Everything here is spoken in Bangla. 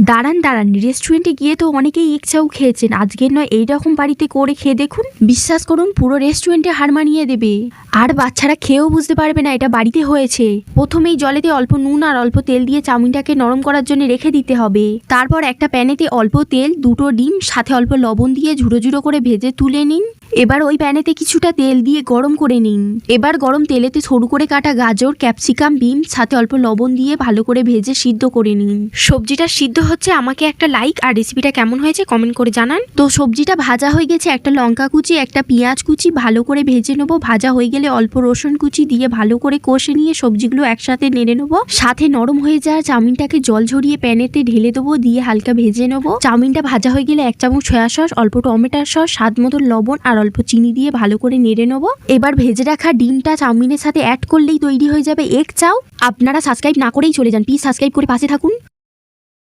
দাঁড়ান দাঁড়ান, রেস্টুরেন্টে গিয়ে তো অনেকেই এগ চাউ খেয়েছেন, আজকের নয় এইরকম বাড়িতে করে খেয়ে দেখুন, বিশ্বাস করুন পুরো রেস্টুরেন্টে হার মানিয়ে দেবে। আর বাচ্চারা খেয়েও বুঝতে পারবে না এটা বাড়িতে হয়েছে। প্রথমেই জলেতে অল্প নুন আর অল্প তেল দিয়ে চাউমিনটাকে নরম করার জন্য রেখে দিতে হবে। তারপর একটা প্যানেতে অল্প তেল, 2টো ডিম, সাথে অল্প লবণ দিয়ে ঝুড়ো ঝুড়ো করে ভেজে তুলে নিন। এবার ওই প্যানেতে কিছুটা তেল দিয়ে গরম করে নিন। এবার গরম তেলেতে সরু করে কাটা গাজর, ক্যাপসিকাম, বিন সাথে অল্প লবণ দিয়ে ভালো করে ভেজে সিদ্ধ করে নিন। সবজিটা সিদ্ধ হচ্ছে, আমাকে একটা লাইক আর রেসিপিটা কেমন হয়েছে কমেন্ট করে জানান। তো সবজিটা ভাজা হয়ে গেছে, একটা লঙ্কা কুচি, একটা পেঁয়াজ কুচি ভালো করে ভেজে নেবো। ভাজা হয়ে গেলে অল্প রসুন কুচি দিয়ে ভালো করে কষে নিয়ে সবজিগুলো একসাথে নেড়ে নেবো। সাথে নরম হয়ে যাওয়া চাউমিনটাকে জল ঝরিয়ে প্যানেতে ঢেলে দেবো, দিয়ে হালকা ভেজে নেবো। চাউমিনটা ভাজা হয়ে গেলে 1 চামচ সয়া সস, অল্প টমেটো সস, স্বাদ মতো লবণ আর অল্প চিনি দিয়ে ভালো করে নেড়ে নেবো। এবার ভেজে রাখা ডিমটা চাউমিনের সাথে অ্যাড করলেই তৈরি হয়ে যাবে এগ চাউ। আপনারা সাবস্ক্রাইব না করেই চলে যান, প্লিজ সাবস্ক্রাইব করে পাশে থাকুন।